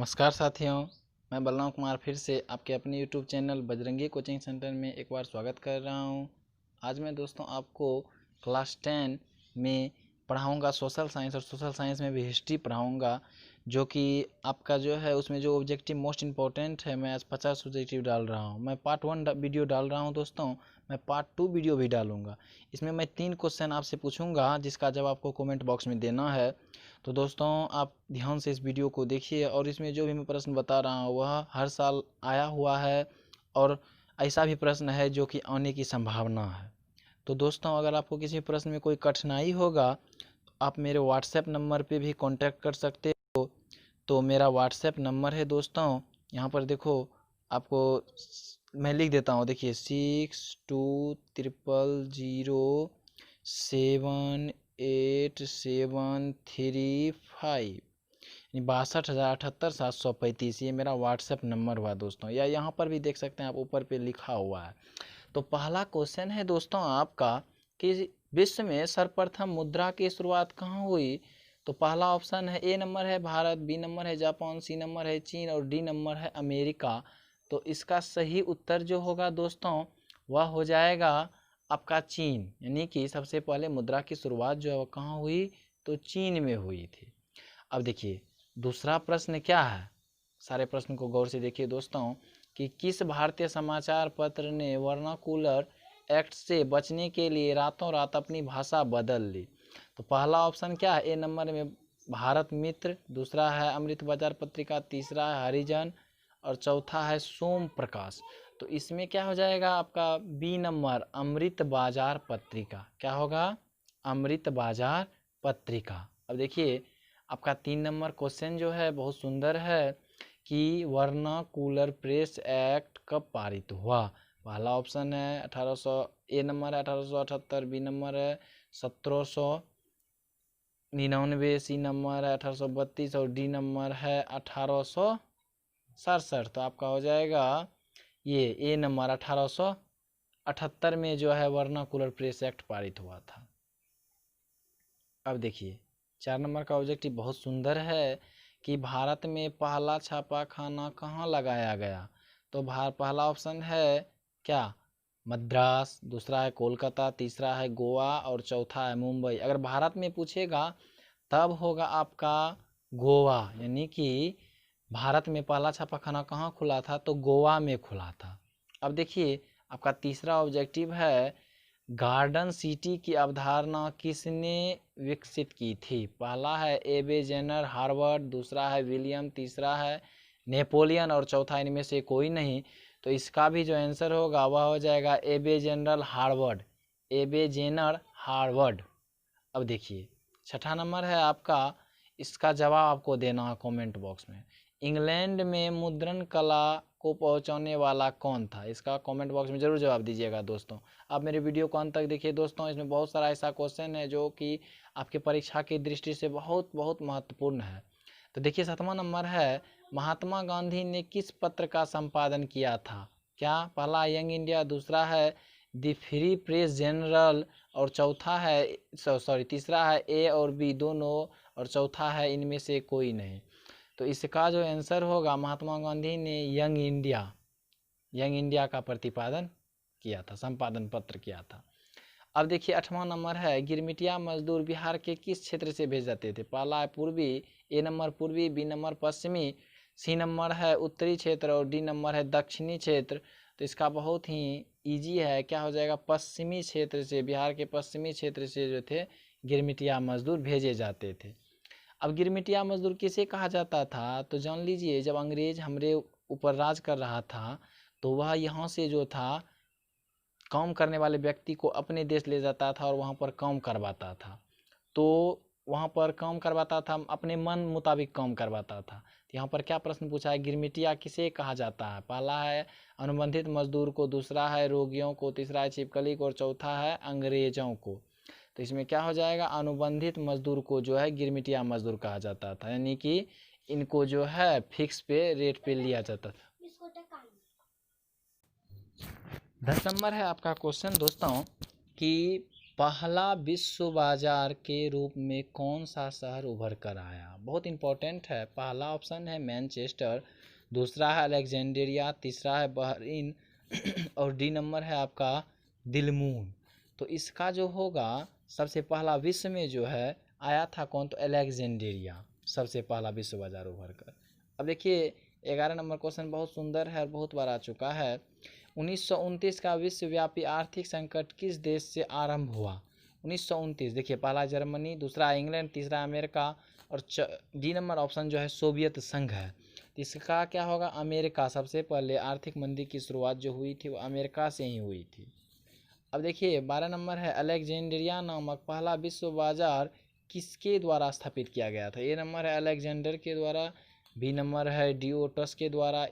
नमस्कार साथियों, मैं बलराम कुमार फिर से आपके अपने YouTube channel Bajrangi coaching centre में एक बार स्वागत कर रहा हूं। आज मैं दोस्तों आपको क्लास 10 में पढ़ाऊंगा सोशल साइंस, और सोशल साइंस में भी हिस्ट्री पढ़ाऊंगा, जो कि आपका जो है उसमें जो ऑब्जेक्टिव मोस्ट इम्पोर्टेंट है। मैं आज 50 ऑब्जेक्टिव डाल रहा हूँ। मैं पार्ट 1 वीडियो डाल रहा हूँ दोस्तों, मैं पार्ट 2 वीडियो भी डालूंगा। इसमें मैं 3 क्वेश्चन आपसे पूछूंगा, जिसका जवाब आपको कमेंट बॉक्स में देना है। तो दोस्तों आप ध्यान से इस वीडियो को देखिए, और इसमें जो भी मैं प्रश्न बता रहा हूँ वह हर साल आया हुआ है, और ऐसा भी प्रश्न है जो कि आने की संभावना है। तो दोस्तों अगर आपको किसी प्रश्न में कोई कठिनाई होगा, आप मेरे व्हाट्सएप नंबर पे भी कांटेक्ट कर सकते हो। तो मेरा व्हाट्सएप नंबर है दोस्तों, यहाँ पर देखो, आपको मैं लिख देता हूँ, देखिए 6200078735, 62,078,735। ये मेरा व्हाट्सएप नंबर हुआ दोस्तों, या यहाँ पर भी देख सकते हैं आप, ऊपर पे लिखा हुआ है। तो पहला क्वेश्चन है दोस्तों आपका कि विश्व में सर्वप्रथम मुद्रा की शुरुआत कहाँ हुई। तो पहला ऑप्शन है, ए नंबर है भारत, बी नंबर है जापान, सी नंबर है चीन, और डी नंबर है अमेरिका। तो इसका सही उत्तर जो होगा दोस्तों वह हो जाएगा आपका चीन, यानी कि सबसे पहले मुद्रा की शुरुआत जो है वह कहाँ हुई, तो चीन में हुई थी। अब देखिए दूसरा प्रश्न क्या है, सारे प्रश्न को गौर से देखिए दोस्तों, कि किस भारतीय समाचार पत्र ने वर्नाकुलर एक्ट से बचने के लिए रातों रात अपनी भाषा बदल ली। तो पहला ऑप्शन क्या है, ए नंबर में भारत मित्र, दूसरा है अमृत बाजार पत्रिका, तीसरा है हरिजन, और चौथा है सोम प्रकाश। तो इसमें क्या हो जाएगा आपका बी नंबर, अमृत बाजार पत्रिका। क्या होगा, अमृत बाजार पत्रिका। अब देखिए आपका 3 नंबर क्वेश्चन जो है बहुत सुंदर है, कि वर्नाकुलर प्रेस एक्ट कब पारित हुआ। पहला ऑप्शन है 1800, ए नंबर है 1878, बी नंबर है 1799, सी नंबर है 1832, और डी नंबर है 1867। तो आपका हो जाएगा ये ए नंबर, 1878 में जो है वर्नाकुलर प्रेस एक्ट पारित हुआ था। अब देखिए 4 नंबर का ऑब्जेक्टिव बहुत सुंदर है, कि भारत में पहला छापा खाना कहाँ लगाया गया। तो पहला ऑप्शन है क्या, मद्रास, दूसरा है कोलकाता, तीसरा है गोवा, और चौथा है मुंबई। अगर भारत में पूछेगा तब होगा आपका गोवा, यानी कि भारत में पहला छापा खाना कहाँ खुला था, तो गोवा में खुला था। अब देखिए आपका तीसरा ऑब्जेक्टिव है, गार्डन सिटी की अवधारणा किसने विकसित की थी। पहला है एबे जेनर हार्वर्ड, दूसरा है विलियम, तीसरा है नेपोलियन, और चौथा इनमें से कोई नहीं। तो इसका भी जो आंसर होगा वह हो जाएगा एबे जेनरल हार्वर्ड, एबे जेनर हार्वर्ड। अब देखिए छठा नंबर है आपका, इसका जवाब आपको देना है कमेंट बॉक्स में। इंग्लैंड में मुद्रण कला को पहुंचाने वाला कौन था, इसका कमेंट बॉक्स में जरूर जवाब दीजिएगा दोस्तों। आप मेरे वीडियो को अंत तक देखिए दोस्तों, इसमें बहुत सारा ऐसा क्वेश्चन है जो कि आपके परीक्षा की दृष्टि से बहुत बहुत महत्वपूर्ण है। तो देखिए 7वां नंबर है, महात्मा गांधी ने किस पत्र का संपादन किया था। क्या, पहला यंग इंडिया, दूसरा है द फ्री प्रेस जनरल, और चौथा है तीसरा है ए और बी दोनों, और चौथा है इनमें से कोई नहीं। तो इसका जो आंसर होगा, महात्मा गांधी ने यंग इंडिया का प्रतिपादन किया था, संपादन पत्र किया था। अब देखिए 8वां नंबर है, गिरमिटिया मजदूर बिहार के किस क्षेत्र से भेजे जाते थे। पहला है पूर्वी, ए नंबर पूर्वी, बी नंबर पश्चिमी, सी नंबर है उत्तरी क्षेत्र, और डी नंबर है दक्षिणी क्षेत्र। तो इसका बहुत ही इजी है, क्या हो जाएगा, पश्चिमी क्षेत्र से, बिहार के पश्चिमी क्षेत्र से जो थे गिरमिटिया मजदूर भेजे जाते थे। अब गिरमिटिया मजदूर किसे कहा जाता था, तो जान लीजिए, जब अंग्रेज हमारे ऊपर राज कर रहा था तो वह यहाँ से जो था काम करने वाले व्यक्ति को अपने देश ले जाता था और वहाँ पर काम करवाता था। तो वहाँ पर काम करवाता था, अपने मन मुताबिक काम करवाता था। तो यहाँ पर क्या प्रश्न पूछा है, गिरमिटिया किसे कहा जाता है। पहला है अनुबंधित मजदूर को, दूसरा है रोगियों को, तीसरा है छिपकली को, और चौथा है अंग्रेजों को। तो इसमें क्या हो जाएगा, अनुबंधित मजदूर को जो है गिरमिटिया मजदूर कहा जाता था, यानी कि इनको जो है फिक्स पे रेट पे लिया जाता था। 10 नंबर है आपका क्वेश्चन दोस्तों, कि पहला विश्व बाजार के रूप में कौन सा शहर उभर कर आया? बहुत इंपॉर्टेंट है। पहला ऑप्शन है मैनचेस्टर, दूसरा है अलेक्जेंड्रिया, तीसरा है बहरीन और डी नंबर है आपका दिलमून। तो इसका जो होगा सबसे पहला विश्व में जो है आया था कौन? तो अलेक्जेंड्रिया सबसे पहला विश्व बाजार उभर कर। अब देखिए 11 नंबर क्वेश्चन बहुत सुंदर है और बहुत बार आ चुका है। 1929 का विश्वव्यापी आर्थिक संकट किस देश से आरंभ हुआ? 1929 देखिए, पहला जर्मनी, दूसरा इंग्लैंड, तीसरा अमेरिका और डी नंबर ऑप्शन जो है सोवियत संघ है। इसका क्या होगा? अमेरिका। सबसे पहले आर्थिक मंदी की शुरुआत जो हुई थी वो अमेरिका से ही हुई थी। अब देखिए 12 नंबर है अलेक्जेंड्रिया नामक पहला विश्व बाजार किसके द्वारा स्थापित किया गया था? ए नंबर है अलेक्जेंडर के द्वारा, बी नंबर है डियोटस के द्वारा,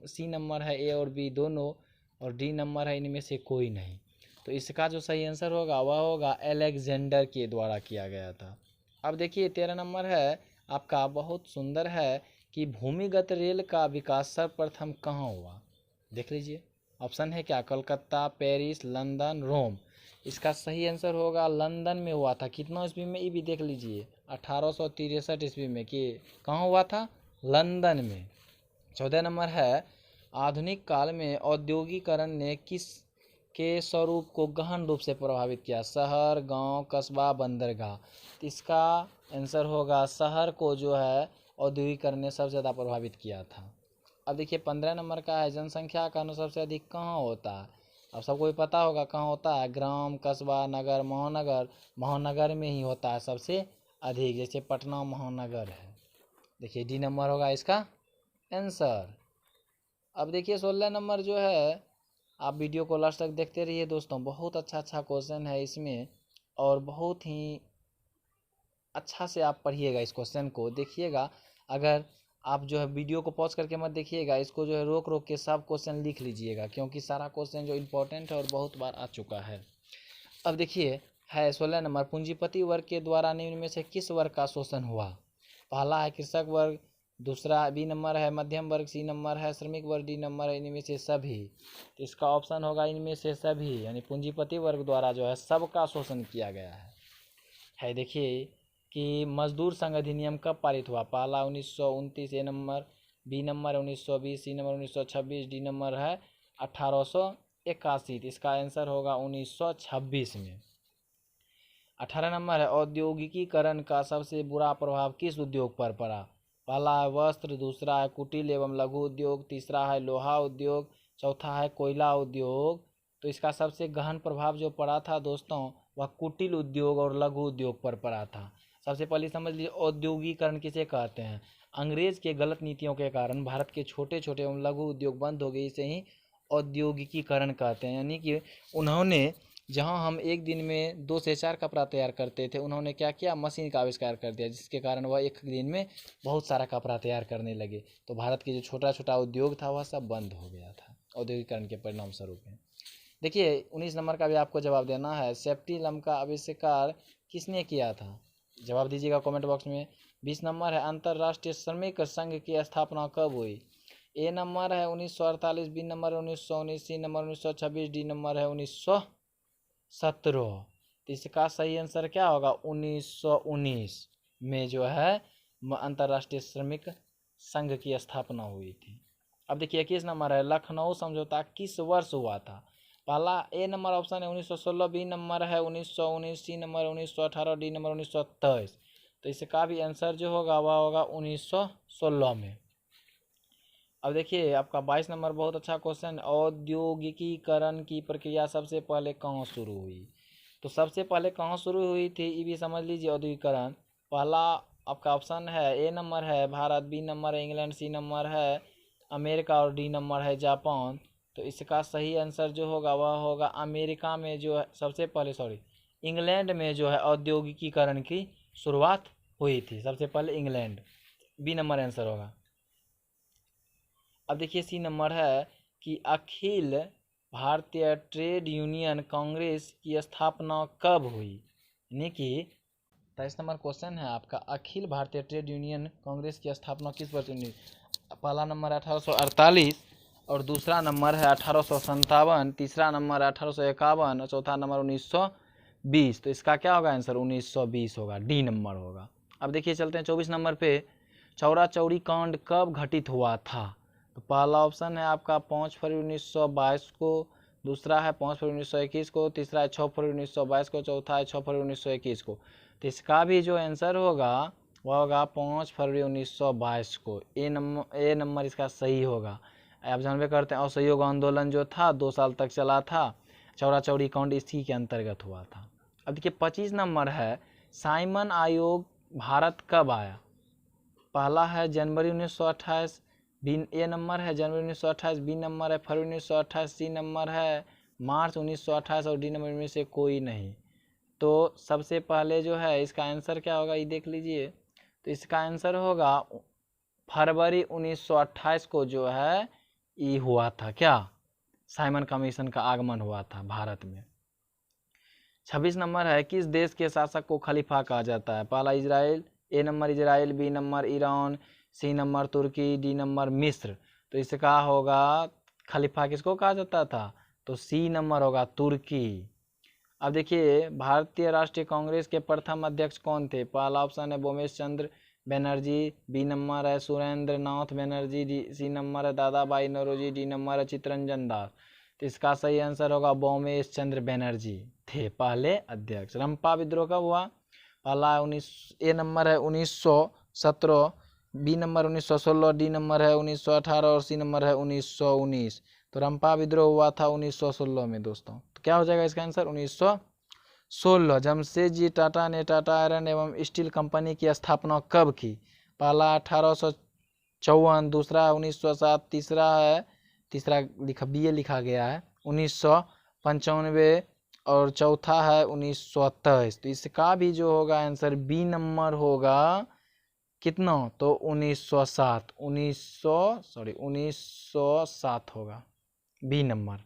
सी नंबर है ए और बी दोनों और डी नंबर है इनमें से कोई नहीं। तो इसका जो सही आंसर होगा वह होगा अलेक्जेंडर के द्वारा किया गया था। अब देखिए 13 नंबर है आपका बहुत सुंदर है कि भूमिगत रेल का विकास सर्वप्रथम कहाँ हुआ? देख लीजिए, ऑप्शन है क्या? कलकत्ता, पेरिस, लंदन, रोम। इसका सही आंसर होगा लंदन में हुआ था। कितना ईस्वी में? ये भी देख लीजिए 1863 ईस्वी में। कि कहाँ हुआ था? लंदन में। 14 नंबर है आधुनिक काल में औद्योगिकरण ने किस के स्वरूप को गहन रूप से प्रभावित किया? शहर, गांव, कस्बा, बंदरगाह। इसका आंसर होगा शहर को जो है औद्योगिकरण ने सबसे ज़्यादा प्रभावित किया था। अब देखिए 15 नंबर का है जनसंख्या का अनुसार सबसे अधिक कहाँ होता है? अब सबको भी पता होगा कहाँ होता है। ग्राम, कस्बा, नगर, महानगर। महानगर में ही होता है सबसे अधिक, जैसे पटना महानगर है। देखिए डी नंबर होगा इसका आंसर। अब देखिए 16 नंबर जो है, आप वीडियो को लास्ट तक देखते रहिए दोस्तों, बहुत अच्छा क्वेश्चन है इसमें और बहुत ही अच्छा से आप पढ़िएगा इस क्वेश्चन को, देखिएगा। अगर आप जो है वीडियो को पॉज करके मत देखिएगा, इसको जो है रोक रोक के सब क्वेश्चन लिख लीजिएगा, क्योंकि सारा क्वेश्चन जो इम्पोर्टेंट है और बहुत बार आ चुका है। अब देखिए है 16 नंबर, पूंजीपति वर्ग के द्वारा निम्न में से किस वर्ग का शोषण हुआ? पहला है कृषक वर्ग, दूसरा बी नंबर है मध्यम वर्ग, सी नंबर है श्रमिक वर्ग, डी नंबर है इनमें से सभी। तो इसका ऑप्शन होगा इनमें से सभी, यानी पूंजीपति वर्ग द्वारा जो है सबका शोषण किया गया है। देखिए कि मजदूर संघ अधिनियम कब पारित हुआ? पहला 1929, ए नंबर, बी नंबर है 1920, सी नंबर 1926, डी नंबर है 1881। इसका आंसर होगा 1926 में। 18 नंबर है औद्योगिकीकरण का सबसे बुरा प्रभाव किस उद्योग पर पड़ा? पहला है वस्त्र, दूसरा है कुटीर एवं लघु उद्योग, तीसरा है लोहा उद्योग, चौथा है कोयला उद्योग। तो इसका सबसे गहन प्रभाव जो पड़ा था दोस्तों वह कुटीर उद्योग और लघु उद्योग पर पड़ा था। सबसे पहले समझ लीजिए औद्योगिकरण किसे कहते हैं? अंग्रेज के गलत नीतियों के कारण भारत के छोटे छोटे एवं लघु उद्योग बंद हो गए, इसे ही औद्योगिकीकरण कहते हैं। यानी कि उन्होंने जहां हम एक दिन में 2 से 4 कपड़ा तैयार करते थे, उन्होंने क्या किया? मशीन का आविष्कार कर दिया, जिसके कारण वह एक दिन में बहुत सारा कपड़ा तैयार करने लगे। तो भारत के जो छोटा छोटा उद्योग था वह सब बंद हो गया था औद्योगिकरण के परिणाम स्वरूप में। देखिए 19 नंबर का भी आपको जवाब देना है। सेफ्टी लैंप का आविष्कार किसने किया था? जवाब दीजिएगा कमेंट बॉक्स में। 20 नंबर है अंतर्राष्ट्रीय श्रमिक संघ की स्थापना कब हुई? ए नंबर है 1948, बी नंबर है 1919, सी नंबर 1926, डी नंबर है 1917। तो इसका सही आंसर क्या होगा? 1919 में जो है अंतर्राष्ट्रीय श्रमिक संघ की स्थापना हुई थी। अब देखिए 21 नंबर है लखनऊ समझौता किस वर्ष हुआ था? पहला ए नंबर ऑप्शन है 1916, बी नंबर है 1919, सी नंबर 1918, डी नंबर 1923। तो इसका भी आंसर जो होगा वह होगा 1916 में। अब देखिए आपका 22 नंबर बहुत अच्छा क्वेश्चन, औद्योगिकीकरण की प्रक्रिया सबसे पहले कहाँ शुरू हुई? तो सबसे पहले कहाँ शुरू हुई थी ये भी समझ लीजिए औद्योगिकरण। पहला आपका ऑप्शन है ए नंबर है भारत, बी नंबर है इंग्लैंड, सी नंबर है अमेरिका और डी नंबर है जापान। तो इसका सही आंसर जो होगा वह होगा अमेरिका में जो है सबसे पहले, इंग्लैंड में जो है औद्योगिकीकरण की शुरुआत हुई थी सबसे पहले इंग्लैंड। बी नंबर आंसर होगा। अब देखिए सी नंबर है कि अखिल भारतीय ट्रेड यूनियन कांग्रेस की स्थापना कब हुई? यानी कि 23 नंबर क्वेश्चन है आपका, अखिल भारतीय ट्रेड यूनियन कांग्रेस की स्थापना किस वर्ष हुई? पहला नंबर 1848 और दूसरा नंबर है 1857, तीसरा नंबर 1851 और चौथा नंबर 1920, तो इसका क्या होगा आंसर 1920 होगा, डी नंबर होगा। अब देखिए चलते हैं 24 नंबर पे, चौरा चौरी कांड कब घटित हुआ था? तो पहला ऑप्शन है आपका 5 फरवरी 1922 को, दूसरा है 5 फरवरी 1921 को, तीसरा है 6 फरवरी 1922 को, चौथा है 6 फरवरी 1921 को। तो इसका भी जो आंसर होगा वह होगा 5 फरवरी 1922 को। ए नंबर इसका सही होगा। आप जानबे करते हैं असहयोग आंदोलन जो था 2 साल तक चला था, चौरा चौरी कांड इसी के अंतर्गत हुआ था। अब देखिए 25 नंबर है, साइमन आयोग भारत कब आया? पहला है जनवरी 1928, बी ए नंबर है जनवरी 1928, बी नंबर है फरवरी 1928, सी नंबर है मार्च 1928 और डी नंबर में से कोई नहीं। तो सबसे पहले जो है इसका आंसर क्या होगा ये देख लीजिए। तो इसका आंसर होगा फरवरी 1928 को जो है ये हुआ था, क्या साइमन कमीशन का आगमन हुआ था भारत में। 26 नंबर है, किस देश के शासक को खलीफा कहा जाता है? पहला Israel, A number Israel, B number Iran, C number तुर्की, डी नंबर मिस्र। तो इसका होगा खलीफा किसको कहा जाता था? तो सी नंबर होगा तुर्की। अब देखिए भारतीय राष्ट्रीय कांग्रेस के प्रथम अध्यक्ष कौन थे? पहला ऑप्शन है बोमेश चंद्र बनर्जी, बी नंबर है सुरेंद्र नाथ बनर्जी, सी नंबर है दादा भाई नौरोजी, डी नंबर है चित्तरंजन दास। तो इसका सही आंसर होगा बोमेश चंद्र बनर्जी थे पहले अध्यक्ष। रंपा विद्रोह कब हुआ? पहला है ए नंबर है 1917, बी नंबर 1916, डी नंबर है 1918 और सी नंबर है 1919। तो रंपा विद्रोह हुआ था 1916 में दोस्तों। तो क्या हो जाएगा इसका आंसर 1916। जमशेदजी टाटा ने टाटा आयरन एवं स्टील कंपनी की स्थापना कब की? पहला 1854, दूसरा 1907, तीसरा लिखा गया है 1995 और चौथा है 1923। तो इसका भी जो होगा आंसर बी नंबर होगा कितना? तो 1907 होगा बी नंबर,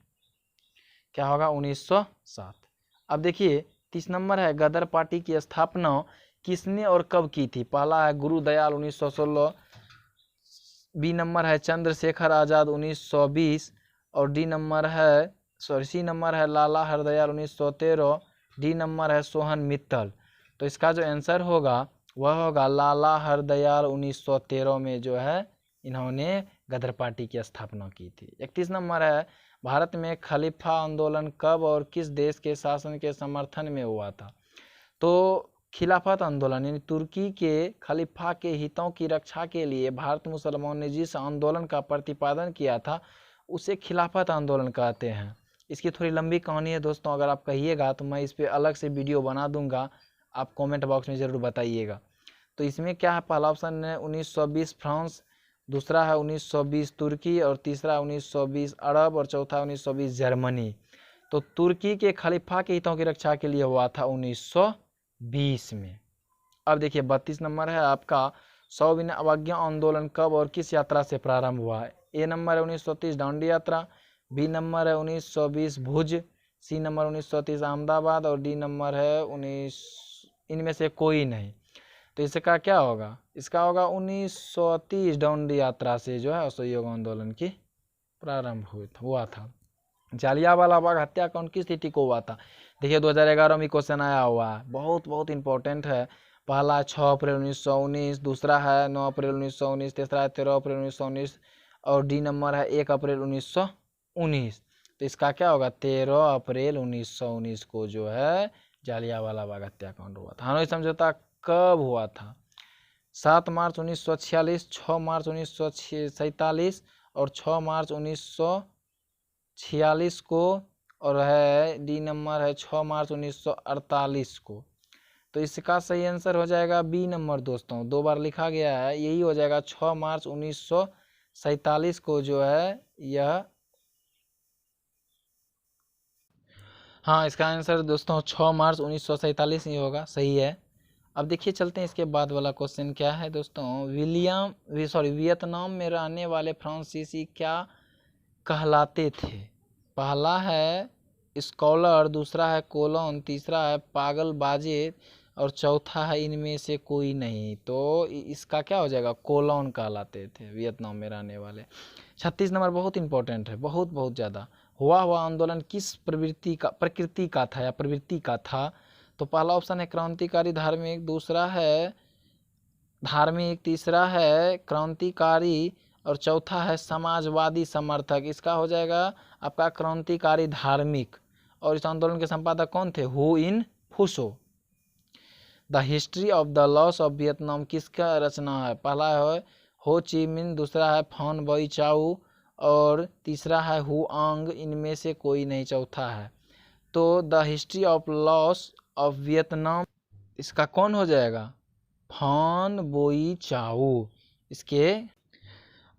क्या होगा 1907। अब देखिए 30 नंबर है, गदर पार्टी की स्थापना किसने और कब की थी? पहला है गुरुदयाल 1916, बी नंबर है चंद्रशेखर आजाद 1920 और सी नंबर है लाला हरदयाल 1913, डी नंबर है सोहन मित्तल। तो इसका जो आंसर होगा वह होगा लाला हरदयाल 1913 में जो है इन्होंने गदर पार्टी की स्थापना की थी। 31 नंबर है, भारत में खलीफा आंदोलन कब और किस देश के शासन के समर्थन में हुआ था? तो खिलाफत आंदोलन यानी तुर्की के खलीफा के हितों की रक्षा के लिए भारत मुसलमानों ने जिस आंदोलन का प्रतिपादन किया था उसे खिलाफत आंदोलन कहते हैं। इसकी थोड़ी लंबी कहानी है दोस्तों, अगर आप कहिएगा तो मैं इस पर अलग से वीडियो बना दूंगा, आप कमेंट बॉक्स में ज़रूर बताइएगा। तो इसमें क्या है, पहला ऑप्शन है 1920 फ्रांस, दूसरा है 1920 तुर्की और तीसरा 1920 अरब और चौथा 1920 जर्मनी। तो तुर्की के खलीफा के हितों की रक्षा के लिए हुआ था 1920 में। अब देखिए 32 नंबर है आपका, सविनय अवज्ञा आंदोलन कब और किस यात्रा से प्रारंभ हुआ है? ए नंबर है 1930 दांडी यात्रा, बी नंबर है 1920 भुज, सी नंबर 1930 अहमदाबाद और डी नंबर है 19 इनमें से कोई नहीं। तो इसका क्या होगा? इसका होगा 1930 दांडी यात्रा से जो है असहयोग आंदोलन की प्रारंभ हुआ था। जालियांवाला बाग हत्याकांड किस तिथि को हुआ था? देखिए 2011 में क्वेश्चन आया हुआ है, बहुत इंपॉर्टेंट है। पहला है 6 अप्रैल 1919, दूसरा है 9 अप्रैल 1919, तीसरा है 13 अप्रैल 1919 और डी नंबर है 1 अप्रैल 1919। तो इसका क्या होगा 13 अप्रैल 1919 को जो है जालियांवाला बाग हत्याकांड हुआ था। हनोई समझौता कब हुआ था? 7 मार्च 1946, 6 मार्च 1947 और 6 मार्च 1946 को और है डी नंबर है 6 मार्च 1948 को। तो इसका सही आंसर हो जाएगा बी नंबर दोस्तों, 2 बार लिखा गया है, यही हो जाएगा 6 मार्च 1947 को जो है यह, हाँ इसका आंसर दोस्तों 6 मार्च 1947 ही होगा, सही है। अब देखिए चलते हैं इसके बाद वाला क्वेश्चन क्या है दोस्तों, वियतनाम में रहने वाले फ्रांसीसी क्या कहलाते थे? पहला है स्कॉलर, दूसरा है कोलोन, तीसरा है पागलबाजे और चौथा है इनमें से कोई नहीं। तो इसका क्या हो जाएगा कोलोन कहलाते थे वियतनाम में रहने वाले। 36 नंबर बहुत इंपॉर्टेंट है, बहुत ज़्यादा। हुआ आंदोलन किस प्रकृति का था? तो पहला ऑप्शन है क्रांतिकारी धार्मिक, दूसरा है धार्मिक, तीसरा है क्रांतिकारी और चौथा है समाजवादी समर्थक। इसका हो जाएगा आपका क्रांतिकारी धार्मिक। और इस आंदोलन के संपादक कौन थे? हु इन फुसो। The history of the loss of Vietnam किसका रचना है? पहला है हो ची मिन, दूसरा है फॉन बई चाऊ और तीसरा है हु आंग। इनमें से कोई नहीं, चौथा है। तो the history of loss of Vietnam इसका कौन हो जाएगा? फॉन बोई चाऊ। इसके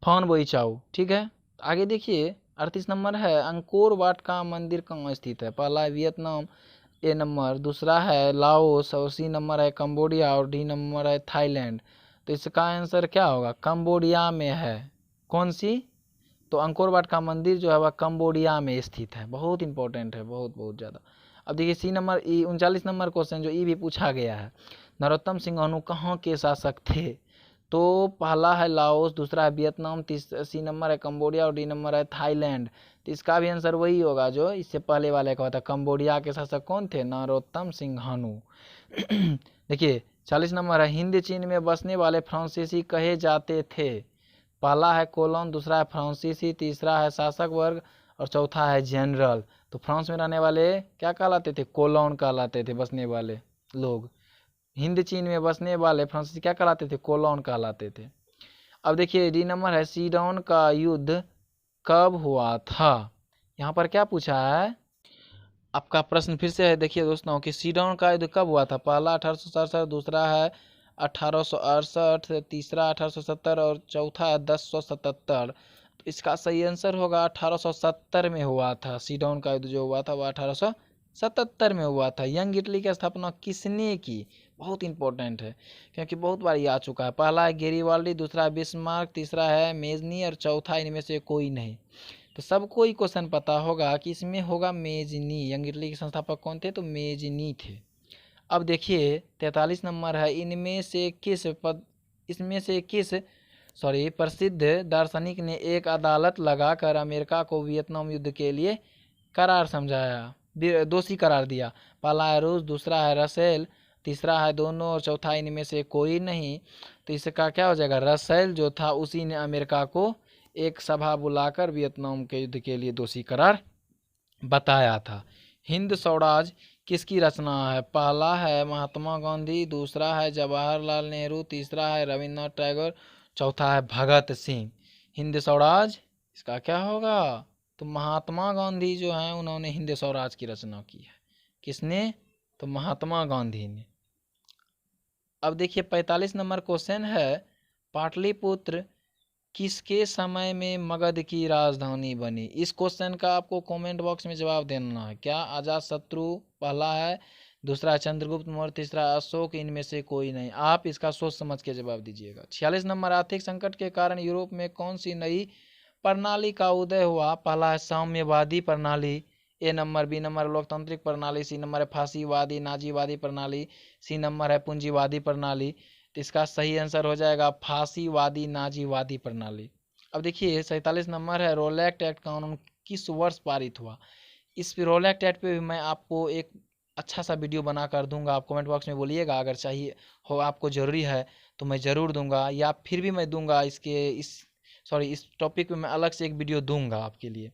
फॉन बोई चाऊ। ठीक है, आगे देखिए 38 नंबर है अंकोर वाट का मंदिर कहाँ स्थित है? पहला है वियतनाम, ए नंबर, दूसरा है लाओस और सी नंबर है कंबोडिया और डी नंबर है थाईलैंड। तो इसका आंसर क्या होगा? कंबोडिया में है। कौन सी? तो अंकोर वाट का मंदिर जो है वह कंबोडिया में स्थित है। बहुत इंपॉर्टेंट है, बहुत बहुत ज़्यादा। अब देखिए सी नंबर 39 नंबर क्वेश्चन जो ई भी पूछा गया है, नरोत्तम सिंह कहाँ के शासक थे? तो पहला है लाओस, दूसरा है वियतनाम, सी नंबर है कंबोडिया और डी नंबर है थाईलैंड। तो इसका भी आंसर वही होगा जो इससे पहले वाले का होता है। कंबोडिया के शासक कौन थे? नरोत्तम सिंह। देखिए 40 नंबर है हिंद चीन में बसने वाले फ्रांसीसी कहे जाते थे? पहला है कोलोन, दूसरा है फ्रांसीसी, तीसरा है शासक वर्ग और चौथा है जनरल। तो फ्रांस में रहने वाले क्या कहलाते थे? कोलोन कहलाते थे बसने वाले लोग। हिंद चीन में बसने वाले फ्रांसीसी क्या कहलाते थे? कोलोन कहलाते थे। अब देखिए डी नंबर है सीडोन का युद्ध कब हुआ था? यहाँ पर क्या पूछा है? आपका प्रश्न फिर से है, देखिए दोस्तों कि सीडोन का युद्ध कब हुआ था? पहला 1867, दूसरा है 1868, तीसरा 1870 और चौथा है 1077। तो इसका सही आंसर होगा 1870 में हुआ था। सीडोन का युद्ध जो हुआ था वह 1877 में हुआ था। यंग इटली की स्थापना किसने की? बहुत इंपॉर्टेंट है क्योंकि बहुत बार ये आ चुका है। पहला है गेरिबाल्डी, दूसरा है बिस्मार्क, तीसरा है मेजनी और चौथा इनमें से कोई नहीं। तो सबको ही क्वेश्चन पता होगा कि इसमें होगा मेजनी। यंग इटली के संस्थापक कौन थे? तो मेजनी थे। अब देखिए 43 नंबर है इसमें से किस प्रसिद्ध दार्शनिक ने एक अदालत लगाकर अमेरिका को वियतनाम युद्ध के लिए करार समझाया, दोषी करार दिया? पहला है रूस, दूसरा है रसेल, तीसरा है दोनों और चौथा इनमें से कोई नहीं। तो इसका क्या हो जाएगा? रसेल जो था उसी ने अमेरिका को एक सभा बुलाकर वियतनाम के युद्ध के लिए दोषी करार बताया था। हिंद स्वराज किसकी रचना है? पहला है महात्मा गांधी, दूसरा है जवाहरलाल नेहरू, तीसरा है रविन्द्रनाथ टैगोर, चौथा है भगत सिंह। हिंद स्वराज इसका क्या होगा? तो महात्मा गांधी जो है उन्होंने हिंद स्वराज की रचना की है। किसने? तो महात्मा गांधी ने। अब देखिए 45 नंबर क्वेश्चन है पाटलिपुत्र किसके समय में मगध की राजधानी बनी? इस क्वेश्चन का आपको कमेंट बॉक्स में जवाब देना है। क्या अजातशत्रु पहला है, दूसरा चंद्रगुप्त मौर्य, तीसरा अशोक, इनमें से कोई नहीं। आप इसका सोच समझ के जवाब दीजिएगा। 46 नंबर आर्थिक संकट के कारण यूरोप में कौन सी नई प्रणाली का उदय हुआ? पहला है साम्यवादी प्रणाली, ए नंबर, बी नंबर लोकतांत्रिक प्रणाली, सी नंबर है फांसीवादी नाजीवादी प्रणाली, सी नंबर है पूंजीवादी प्रणाली। तो इसका सही आंसर हो जाएगा फांसीवादी नाजीवादी प्रणाली। अब देखिए 47 नंबर है रोलैक्ट एक्ट कानून किस वर्ष पारित हुआ? इस रोलैक्ट एक्ट पे भी मैं आपको एक अच्छा सा वीडियो बना कर दूंगा। आप कमेंट बॉक्स में बोलिएगा, अगर चाहिए हो आपको ज़रूरी है तो मैं ज़रूर दूंगा, या फिर भी मैं दूंगा इस टॉपिक पे मैं अलग से एक वीडियो दूंगा आपके लिए।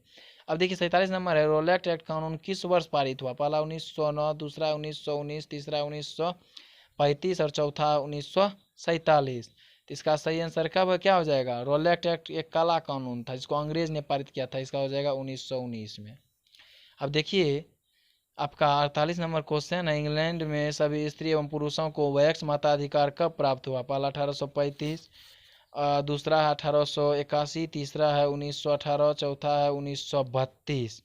अब देखिए 47 नंबर है रोलैक्ट एक्ट कानून किस वर्ष पारित हुआ? पहला 1909, दूसरा 1919, तीसरा 1935 और चौथा 1947। तो इसका सही आंसर कब क्या हो जाएगा? रोलैक्ट एक्ट एक काला कानून था जिसको अंग्रेज ने पारित किया था। इसका हो जाएगा 1919 में। अब देखिए आपका 48 नंबर क्वेश्चन है इंग्लैंड में सभी स्त्री एवं पुरुषों को वैक्स मताधिकार कब प्राप्त हुआ? पहला 1835, दूसरा है 1881, तीसरा है 1918, चौथा है 1932।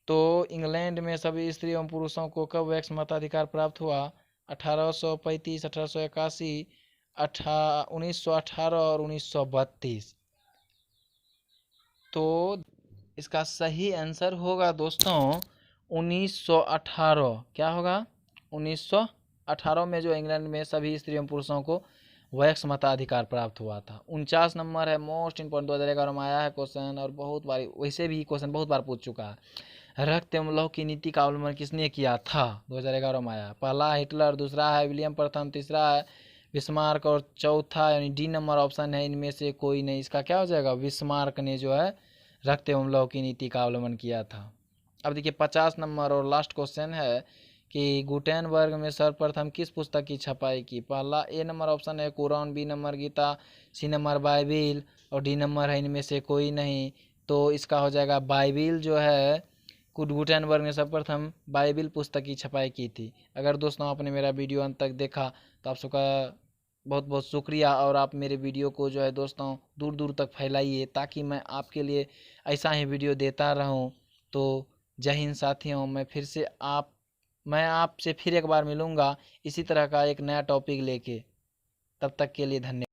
तो इंग्लैंड में सभी स्त्री एवं पुरुषों को कब वैक्स मताधिकार प्राप्त हुआ? 1835, 1881, 1918 और 1932। तो इसका सही आंसर होगा दोस्तों 1918। क्या होगा? 1918 में जो इंग्लैंड में सभी स्त्री एवं पुरुषों को वैक्स मताधिकार प्राप्त हुआ था। 49 नंबर है मोस्ट इंपोर्टेंट 2011 में आया है क्वेश्चन, और बहुत बार वैसे भी क्वेश्चन बहुत बार पूछ चुका है। रक्त एवं लौह की नीति का अवलंबन किसने किया था? 2011 में आया। पहला हिटलर, दूसरा है विलियम प्रथम, तीसरा है बिस्मार्क और चौथा यानी डी नंबर ऑप्शन है इनमें से कोई नहीं। इसका क्या हो जाएगा? बिस्मार्क ने जो है रक्त एवं लौह की नीति का अवलंबन किया था। अब देखिए 50 नंबर और लास्ट क्वेश्चन है कि गुटेनबर्ग में सर्वप्रथम किस पुस्तक की छपाई की? पहला ए नंबर ऑप्शन है Quran, B number Gita, C number Bible और डी नंबर है इनमें से कोई नहीं। तो इसका हो जाएगा बाइबिल जो है गुटेनबर्ग ने सर्वप्रथम बाइबिल पुस्तक की छपाई की थी। अगर दोस्तों आपने मेरा वीडियो अंत तक देखा तो आप सबका बहुत बहुत शुक्रिया, और आप मेरे वीडियो को जो है दोस्तों दूर दूर तक फैलाइए ताकि मैं आपके लिए ऐसा ही वीडियो देता रहूं। तो जय हिंद साथियों, मैं आपसे फिर एक बार मिलूंगा इसी तरह का एक नया टॉपिक लेके। तब तक के लिए धन्यवाद।